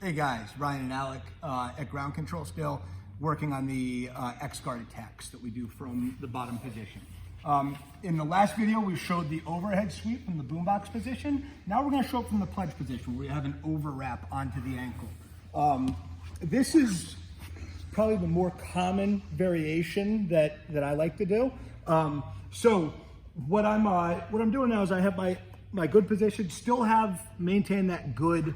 Hey guys, Ryan and Alec at Ground Control still, working on the X-Guard attacks that we do from the bottom position. In the last video, we showed the overhead sweep from the boombox position. Now we're gonna show it from the pledge position, where we have an overwrap onto the ankle. This is probably the more common variation that I like to do. So what I'm doing now is I have my good position, still have maintained that good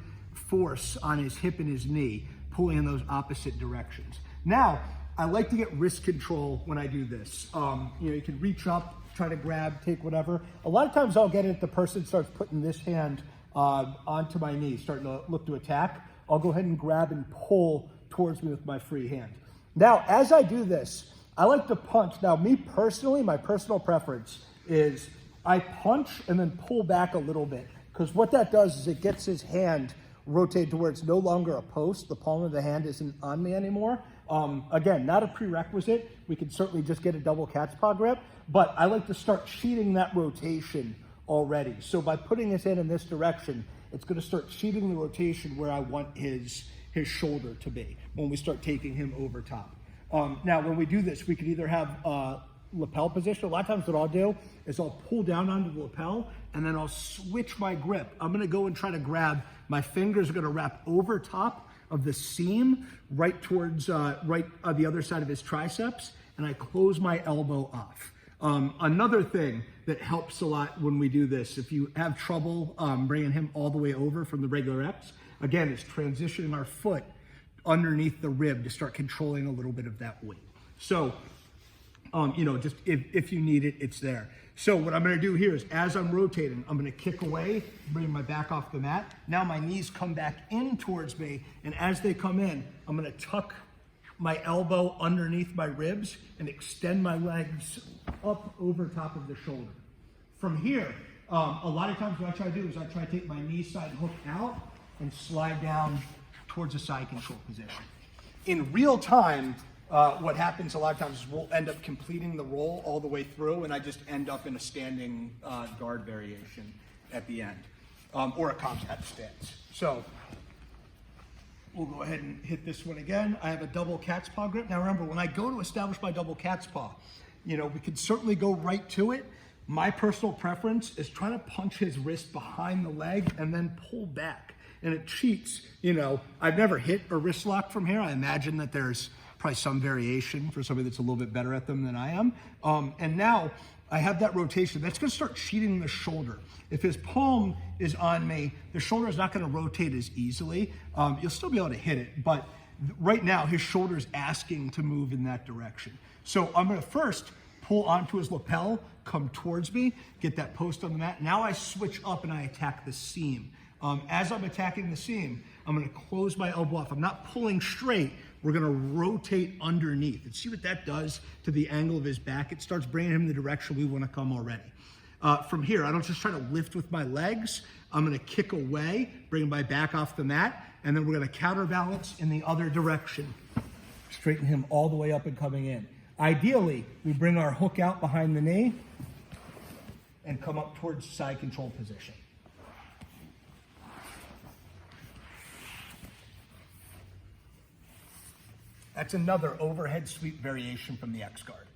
force on his hip and his knee, pulling in those opposite directions. Now, I like to get wrist control when I do this. You can reach up, try to grab, take whatever. A lot of times I'll get it, the person starts putting this hand onto my knee, starting to look to attack. I'll go ahead and grab and pull towards me with my free hand. Now, as I do this, I like to punch. Now, me personally, my personal preference is I punch and then pull back a little bit, because what that does is it gets his hand rotate to where it's no longer a post. The palm of the hand isn't on me anymore. Again, not a prerequisite. We can certainly just get a double cat's paw grip, but I like to start cheating that rotation already. So by putting his hand in this direction, it's going to start cheating the rotation where I want his shoulder to be when we start taking him over top. Now, when we do this, we could either have lapel position. A lot of times what I'll do is I'll pull down onto the lapel and then I'll switch my grip. I'm gonna go and try to grab, my fingers are gonna wrap over top of the seam right towards, right on the other side of his triceps, and I close my elbow off. Another thing that helps a lot when we do this, if you have trouble bringing him all the way over from the regular reps, again, it's transitioning our foot underneath the rib to start controlling a little bit of that weight. So, just if you need it, it's there. So what I'm gonna do here is as I'm rotating, I'm gonna kick away, bring my back off the mat. Now my knees come back in towards me, and as they come in, I'm gonna tuck my elbow underneath my ribs and extend my legs up over top of the shoulder. From here, a lot of times what I try to do is I try to take my knee side hook out and slide down towards a side control position. In real time, what happens a lot of times is we'll end up completing the roll all the way through, and I just end up in a standing guard variation at the end, or a combat stance. So we'll go ahead and hit this one again. I have a double cat's paw grip. Now remember, when I go to establish my double cat's paw, we could certainly go right to it. My personal preference is trying to punch his wrist behind the leg and then pull back. And it cheats, I've never hit a wrist lock from here. I imagine that there's probably some variation for somebody that's a little bit better at them than I am. And now I have that rotation. That's gonna start cheating the shoulder. If his palm is on me, the shoulder is not gonna rotate as easily. You'll still be able to hit it, but right now his shoulder is asking to move in that direction. So I'm gonna first pull onto his lapel, come towards me, get that post on the mat. Now I switch up and I attack the seam. As I'm attacking the seam, I'm gonna close my elbow off. I'm not pulling straight. We're gonna rotate underneath. And see what that does to the angle of his back? It starts bringing him in the direction we wanna come already. From here, I don't just try to lift with my legs. I'm gonna kick away, bring my back off the mat, and then we're gonna counterbalance in the other direction. Straighten him all the way up and coming in. Ideally, we bring our hook out behind the knee and come up towards side control position. That's another overhead sweep variation from the X-Guard.